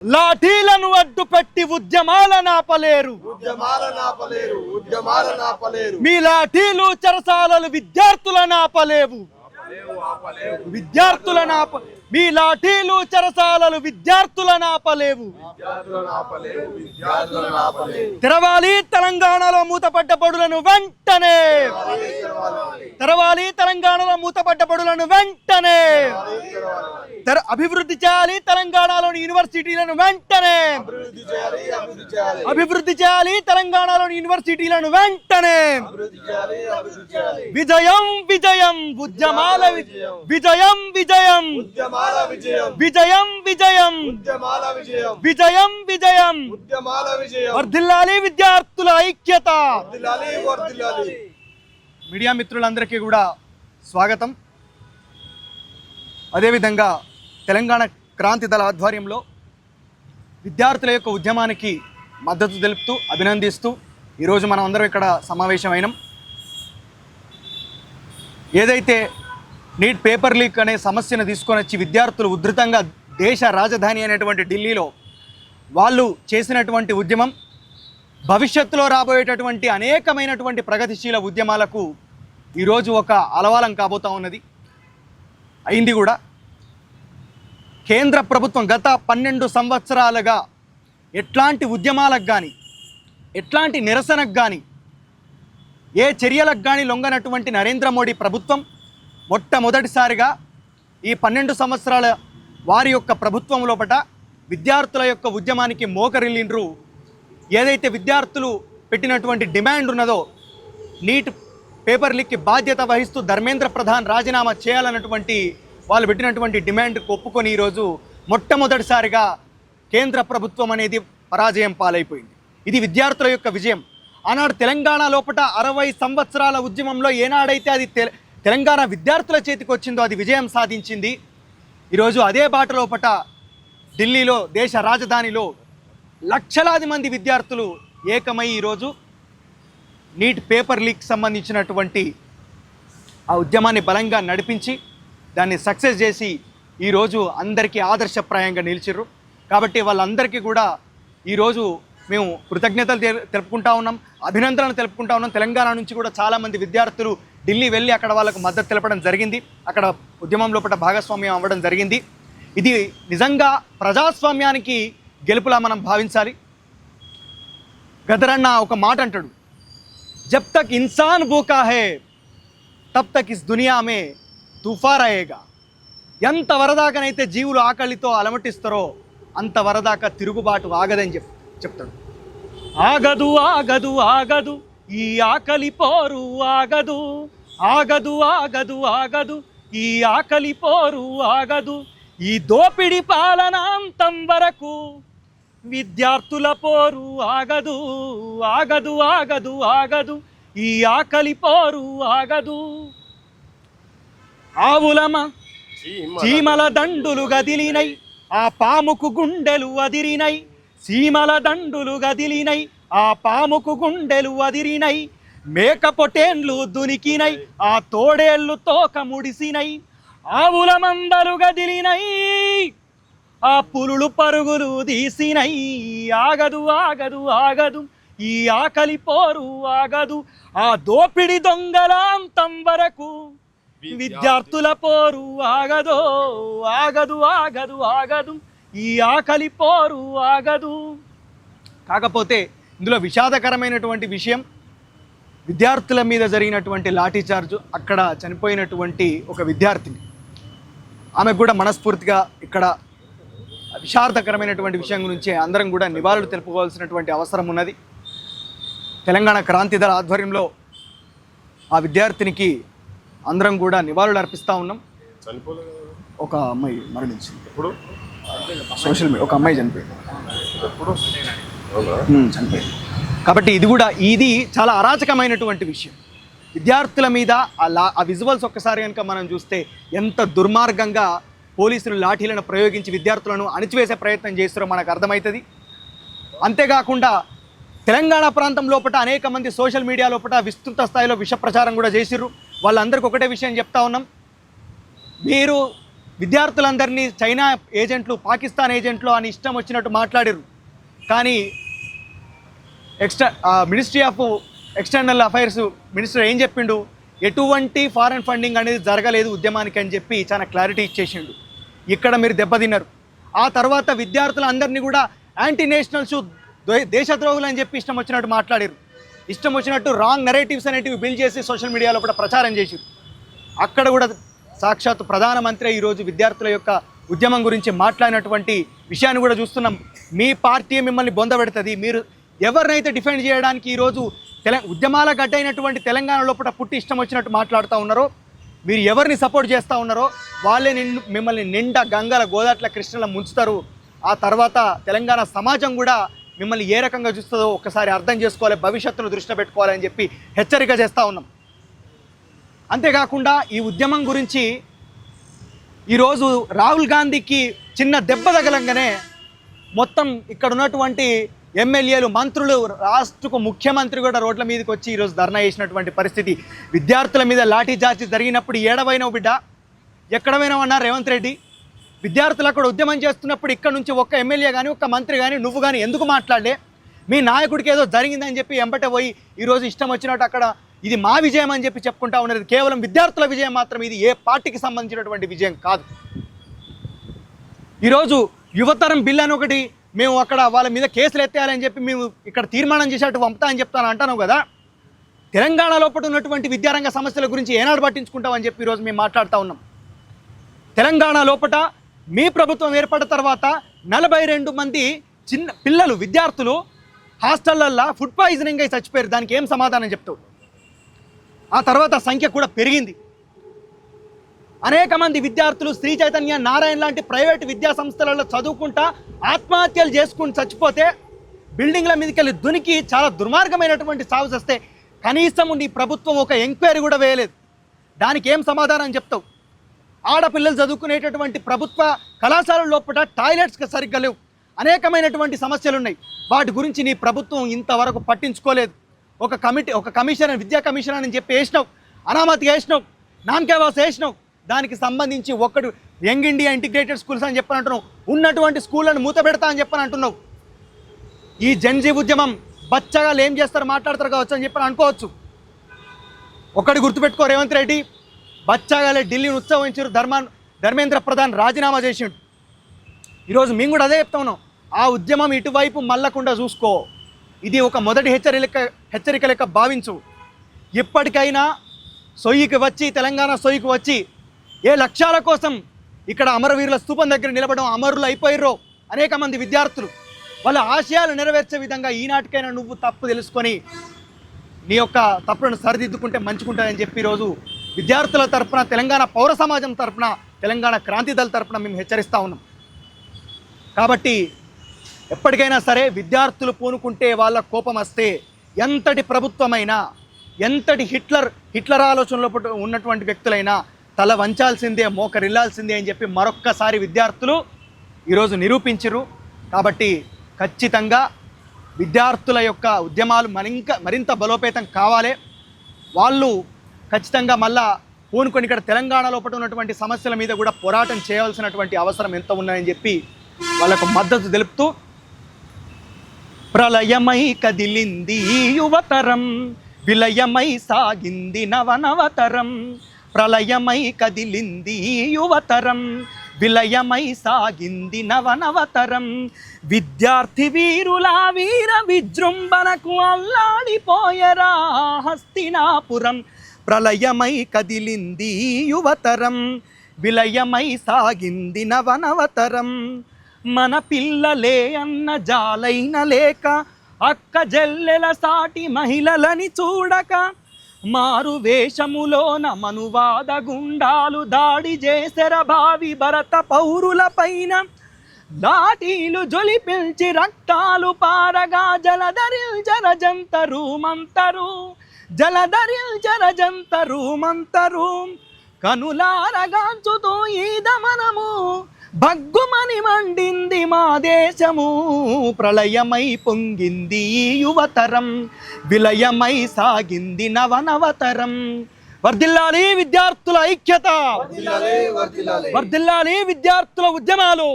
లాఠీలను అడ్డుపెట్టి ఉద్యమాలనాపలేరు. మీ లాఠీలు చెరసాలలు విద్యార్థులనాపలేవు. మీ లాఠీలు చెరసాలలు విద్యార్థులనాపలేవు. తెరవాలి తెలంగాణలో మూతపడ్డ బడులను వెంటనే. తెరవాలి తెలంగాణలో మూతపడ్డ బడులను వెంటనే. అభివృద్ధి చేయాలి తెలంగాణలోని యూనివర్సిటీలను వెంటనే. అభివృద్ధి చేయాలి తెలంగాణలోని యూనివర్సిటీలను వెంటనే. విజయం విజయం ఉద్యమాల విజయం విజయం విజయం విజయం విజయం విజయం వర్ధిల్లాలి విద్యార్థుల ఐక్యత. మీడియా మిత్రులందరికీ కూడా స్వాగతం. అదేవిధంగా తెలంగాణ క్రాంతి దళ ఆధ్వర్యంలో విద్యార్థుల యొక్క ఉద్యమానికి మద్దతు తెలుపుతూ అభినందిస్తూ ఈరోజు మనం అందరం ఇక్కడ సమావేశమైనాం. ఏదైతే నీట్ పేపర్ లీక్ అనే సమస్యను తీసుకొని వచ్చి విద్యార్థులు ఉధృతంగా దేశ రాజధాని అయినటువంటి ఢిల్లీలో వాళ్ళు చేసినటువంటి ఉద్యమం భవిష్యత్తులో రాబోయేటటువంటి అనేకమైనటువంటి ప్రగతిశీల ఉద్యమాలకు ఈరోజు ఒక అలవాలం కాబోతూ ఉన్నది, అయింది కూడా. కేంద్ర ప్రభుత్వం గత 12 సంవత్సరాలుగా ఎట్లాంటి ఉద్యమాలకు కానీ ఎట్లాంటి నిరసనకు కానీ ఏ చర్యలకు కానీ లొంగనటువంటి నరేంద్ర మోడీ ప్రభుత్వం మొట్టమొదటిసారిగా ఈ 12 సంవత్సరాల వారి యొక్క ప్రభుత్వం లోపట విద్యార్థుల యొక్క ఉద్యమానికి మోకరిల్లిండ్రు. ఏదైతే విద్యార్థులు పెట్టినటువంటి డిమాండ్ ఉన్నదో నీట్ పేపర్ లీక్కి బాధ్యత వహిస్తూ ధర్మేంద్ర ప్రధాన్ రాజీనామా చేయాలన్నటువంటి వాళ్ళు పెట్టినటువంటి డిమాండ్కు ఒప్పుకొని ఈరోజు మొట్టమొదటిసారిగా కేంద్ర ప్రభుత్వం అనేది పరాజయం పాలైపోయింది. ఇది విద్యార్థుల యొక్క విజయం. ఆనాడు తెలంగాణ లోపల 60 సంవత్సరాల ఉద్యమంలో ఏనాడైతే అది తెలంగాణ విద్యార్థుల చేతికి వచ్చిందో అది విజయం సాధించింది. ఈరోజు అదే బాట లోపల ఢిల్లీలో దేశ రాజధానిలో లక్షలాది మంది విద్యార్థులు ఏకమై ఈరోజు నీట్ పేపర్ లీక్ సంబంధించినటువంటి ఆ ఉద్యమాన్ని బలంగా నడిపించి దాన్ని సక్సెస్ చేసి ఈరోజు అందరికీ ఆదర్శప్రాయంగా నిలిచిర్రు. కాబట్టి వాళ్ళందరికీ కూడా ఈరోజు మేము కృతజ్ఞతలు తెలుపుకుంటా ఉన్నాం, అభినందనలు తెలుపుకుంటా ఉన్నాం. తెలంగాణ నుంచి కూడా చాలామంది విద్యార్థులు ఢిల్లీ వెళ్ళి అక్కడ వాళ్ళకు మద్దతు తెలపడం జరిగింది, అక్కడ ఉద్యమం లోపల భాగస్వామ్యం అవ్వడం జరిగింది. ఇది నిజంగా ప్రజాస్వామ్యానికి గెలుపులా మనం భావించాలి. గదరన్న ఒక మాట అంటాడు, జబ్ తక్ ఇన్సాన్ భూకా హే తబ్ తక్ ఇస్ దునియా మే తుఫాన్ అయ్యేగా. ఎంత వరదాకనైతే జీవులు ఆకలితో అలమటిస్తారో అంత వరదాకా తిరుగుబాటు ఆగదని చెప్తాడు. ఆగదు ఆగదు ఆగదు ఈ ఆకలి పోరు ఆగదు. ఆగదు ఆగదు ఆగదు ఈ ఆకలి పోరు ఆగదు. ఈ దోపిడి పాలనాంతం వరకు విద్యార్థుల పోరు ఆగదు. ఆగదు ఆగదు ఆగదు ఈ ఆకలి పోరు ఆగదు. ఆవులమ చీమల దండులు గదిలినై ఆ పాముకు గుండెలు అదిరినై. సీమల దండులు గదిలినై ఆ పాముకు గుండెలు అదిరినై. మేక పొటేన్లు దునికినై ఆ తోడేళ్ళు తోక ముడిసినై. ఆవుల మందలు గదిలినై ఆ పులులు పరుగులు తీసినై. ఆగదు ఆగదు ఆగదు ఈ ఆకలి పోరు ఆగదు. ఆ దోపిడి దొంగలాంతం వరకు విద్యార్థుల పోరు ఆగదో. ఆగదు ఆగదు ఆగదు ఈ ఆకలి పోరు ఆగదు. కాకపోతే ఇందులో విషాదకరమైనటువంటి విషయం విద్యార్థుల మీద జరిగినటువంటి లాఠీచార్జు. అక్కడ చనిపోయినటువంటి ఒక విద్యార్థిని, ఆమెకు కూడా మనస్ఫూర్తిగా ఇక్కడ విషాదకరమైనటువంటి విషయం గురించి అందరం కూడా నివాళులు తెలుపుకోవాల్సినటువంటి అవసరం ఉన్నది. తెలంగాణ క్రాంతి దళ ఆధ్వర్యంలో ఆ విద్యార్థినికి అందరం కూడా నివాళులు అర్పిస్తూ ఉన్నాం. ఒక అమ్మాయి మరణించింది, సోషల్ మీడియా ఒక అమ్మాయి చనిపోయింది. కాబట్టి ఇది చాలా అరాచకమైనటువంటి విషయం. విద్యార్థుల మీద ఆ విజువల్స్ ఒక్కసారి కనుక మనం చూస్తే ఎంత దుర్మార్గంగా పోలీసులు లాఠీలను ప్రయోగించి విద్యార్థులను అణిచివేసే ప్రయత్నం చేస్తారో మనకు అర్థమవుతుంది. అంతేకాకుండా తెలంగాణ ప్రాంతం లోపల అనేక మంది సోషల్ మీడియా లోపల విస్తృత స్థాయిలో విష ప్రచారం కూడా చేసిర్రు. వాళ్ళందరికీ ఒకటే విషయం చెప్తా ఉన్నాం, మీరు విద్యార్థులందరినీ చైనా ఏజెంట్లు, పాకిస్తాన్ ఏజెంట్లు అని ఇష్టం వచ్చినట్టు మాట్లాడారు. కానీ ministry of external affairs minister ఏం చెప్పిండు? ఎటువంటి ఫారెన్ ఫండింగ్ అనేది జరగలేదు ఉద్యమానికి అని చెప్పి చాలా క్లారిటీ ఇచ్చేసిండు. ఇక్కడ మీరు దెబ్బతిన్నారు. ఆ తర్వాత విద్యార్థులందరినీ కూడా యాంటీ నేషనల్స్, దేశద్రోహులు అని చెప్పి ఇష్టం వచ్చినట్టు మాట్లాడారు. ఇష్టం వచ్చినట్టు రాంగ్ నెరేటివ్స్ అనేటివి బిల్డ్ చేసి సోషల్ మీడియాలో కూడా ప్రచారం చేశారు. అక్కడ కూడా సాక్షాత్ ప్రధానమంత్రి ఈరోజు విద్యార్థుల యొక్క ఉద్యమం గురించి మాట్లాడినటువంటి విషయాన్ని కూడా చూస్తున్నాం. మీ పార్టీ మిమ్మల్ని బొందబెడుతుంది. మీరు ఎవరినైతే డిఫెండ్ చేయడానికి ఈరోజు ఉద్యమాల గడ్డైనటువంటి తెలంగాణ లోపల పుట్టి ఇష్టం వచ్చినట్టు మాట్లాడుతూ ఉన్నారో, మీరు ఎవరిని సపోర్ట్ చేస్తూ ఉన్నారో వాళ్ళే మిమ్మల్ని నిండా గంగల, గోదాట్ల, కృష్ణల ముంచుతారు. ఆ తర్వాత తెలంగాణ సమాజం కూడా మిమ్మల్ని ఏ రకంగా చూస్తుందో ఒక్కసారి అర్థం చేసుకోవాలి, భవిష్యత్తును దృష్టిలో పెట్టుకోవాలని చెప్పి హెచ్చరిక చేస్తూ ఉన్నాం. అంతేకాకుండా ఈ ఉద్యమం గురించి ఈరోజు రాహుల్ గాంధీకి చిన్న దెబ్బ తగలంగానే మొత్తం ఇక్కడ ఉన్నటువంటి ఎమ్మెల్యేలు, మంత్రులు, రాష్ట్రకు ముఖ్యమంత్రి కూడా రోడ్ల మీదకి వచ్చి ఈరోజు ధర్నా చేసినటువంటి పరిస్థితి. విద్యార్థుల మీద లాఠీ చార్జీ జరిగినప్పుడు ఏడవైనవు బిడ్డ, ఎక్కడమైనావన్నారు రేవంత్ రెడ్డి? విద్యార్థులు అక్కడ ఉద్యమం చేస్తున్నప్పుడు ఇక్కడ నుంచి ఒక్క ఎమ్మెల్యే కానీ, ఒక్క మంత్రి కానీ, నువ్వు కానీ ఎందుకు మాట్లాడలే? మీ నాయకుడికి ఏదో జరిగిందని చెప్పి ఎంబట పోయి ఈరోజు ఇష్టం వచ్చినట్టు అక్కడ ఇది మా విజయం అని చెప్పి చెప్పుకుంటా ఉన్నది కేవలం విద్యార్థుల విజయం మాత్రం. ఇది ఏ పార్టీకి సంబంధించినటువంటి విజయం కాదు. ఈరోజు యువతరం బిల్ అని ఒకటి మేము అక్కడ వాళ్ళ మీద కేసులు ఎత్తేయాలని చెప్పి మేము ఇక్కడ తీర్మానం చేసేట్టు పంపుతా అని చెప్తాను అంటాను కదా. తెలంగాణ లోపల ఉన్నటువంటి విద్యారంగ సమస్యల గురించి ఏనాడు పట్టించుకుంటామని చెప్పి ఈరోజు మేము మాట్లాడుతూ ఉన్నాం. తెలంగాణ లోపల మీ ప్రభుత్వం ఏర్పడిన తర్వాత 42 మంది చిన్న పిల్లలు, విద్యార్థులు హాస్టళ్లల్లో ఫుడ్ పాయిజనింగ్ అయి చచ్చిపోయారు. దానికి ఏం సమాధానం చెప్తావు? ఆ తర్వాత సంఖ్య కూడా పెరిగింది. అనేక మంది విద్యార్థులు శ్రీ చైతన్య, నారాయణ లాంటి ప్రైవేటు విద్యా సంస్థలలో చదువుకుంటా ఆత్మహత్యలు చేసుకుని చచ్చిపోతే, బిల్డింగ్ల మీదకి వెళ్ళి దునికి చాలా దుర్మార్గమైనటువంటి సాగు వస్తే కనీసం నీ ప్రభుత్వం ఒక ఎంక్వైరీ కూడా వేయలేదు. దానికి ఏం సమాధానం చెప్తావు? ఆడపిల్లలు చదువుకునేటటువంటి ప్రభుత్వ కళాశాలల లోపల టాయిలెట్స్కి సరిగ్గా లేవు. అనేకమైనటువంటి సమస్యలు ఉన్నాయి. వాటి గురించి నీ ప్రభుత్వం ఇంతవరకు పట్టించుకోలేదు. ఒక కమిషన్, విద్యా కమిషన్ అని చెప్పి వేసినావు, అనామతిగా వేసినావు, నామకేవాస వేసినావు. దానికి సంబంధించి ఒక్కడు యంగ్ ఇండియా ఇంటిగ్రేటెడ్ స్కూల్స్ అని చెప్పని అంటున్నావు. ఉన్నటువంటి స్కూళ్ళను మూత పెడతా అని చెప్పని అంటున్నావు. ఈ జన్జీ ఉద్యమం బచ్చగాళ్ళు ఏం చేస్తారు, మాట్లాడతారు కావచ్చు అని చెప్పని అనుకోవచ్చు. ఒక్కటి గుర్తుపెట్టుకో రేవంత్ రెడ్డి, బచ్చగాలే ఢిల్లీని ఉత్సవించారు. ధర్మేంద్ర ప్రధాన్ రాజీనామా చేసిండు. ఈరోజు మేము కూడా అదే చెప్తా ఉన్నాం. ఆ ఉద్యమం ఇటువైపు మళ్ళకుండా చూసుకో. ఇది ఒక మొదటి హెచ్చరిక లెక్క భావించు. ఇప్పటికైనా సొయ్యికి వచ్చి, తెలంగాణ సొయ్యికి వచ్చి ఏ లక్ష్యాల కోసం ఇక్కడ అమరవీరుల స్తూపం దగ్గర నిలబడడం అమరులు అయిపోయారో అనేక మంది విద్యార్థులు, వాళ్ళ ఆశయాలు నెరవేర్చే విధంగా ఈనాటికైనా నువ్వు తప్పు తెలుసుకొని నీ యొక్క తప్పులను సరిదిద్దుకుంటే మంచుకుంటానని చెప్పి ఈరోజు విద్యార్థుల తరపున, తెలంగాణ పౌర సమాజం తరపున, తెలంగాణ క్రాంతి దళ తరపున మేము హెచ్చరిస్తూ ఉన్నాం. కాబట్టి ఎప్పటికైనా సరే విద్యార్థులు పూనుకుంటే వాళ్ళ కోపం వస్తే ఎంతటి ప్రభుత్వమైనా, ఎంతటి హిట్లర్ ఆలోచనలో ఉన్నటువంటి వ్యక్తులైనా తల వంచాల్సిందే, మోకరిల్లాల్సిందే అని చెప్పి మరొక్కసారి విద్యార్థులు ఈరోజు నిరూపించరు. కాబట్టి ఖచ్చితంగా విద్యార్థుల యొక్క ఉద్యమాలు మరింత బలోపేతం కావాలి. వాళ్ళు ఖచ్చితంగా మళ్ళా పూనుకొని ఇక్కడ తెలంగాణ లోపల ఉన్నటువంటి సమస్యల మీద కూడా పోరాటం చేయవలసినటువంటి అవసరం ఎంత ఉన్నదని చెప్పి వాళ్ళకు మద్దతు తెలుపుతూ, ప్రళయమై కదిలింది యువతరం, విలయమై సాగింది నవనవతరం. ప్రళయమై కదిలింది యువతరం, విలయమై సాగింది నవనవతరం. విద్యార్థి వీరుల వీర విజృంభణకు అల్లాడిపోయరా హస్తినాపురం. ప్రళయమై కదిలింది యువతరం, విలయమై సాగింది నవనవతరం. మన పిల్లలే అన్న జాలైన లేక, అక్క జల్లెల సాటి మహిళలని చూడక, మారు వేషములోన మనువాద గుండాలు దాడి చేసెర భావి భరత పౌరుల పైన. లాఠీలు జొలిపిల్చి రక్తాలు పారగా జలధరిల్చర జంతరు మంతరు, జలధరిల్చర జంతరు మంతరు. కనులారగాంచుతూ ఈదమనము, భగ్గుమని మండింది మా దేశము. ప్రళయమై పొంగింది యువతరం, విలయమై సాగింది నవనవతరం. వర్ధిల్లాలి విద్యార్థుల ఐక్యత, వర్ధిల్లాలి విద్యార్థుల ఉద్యమాలు.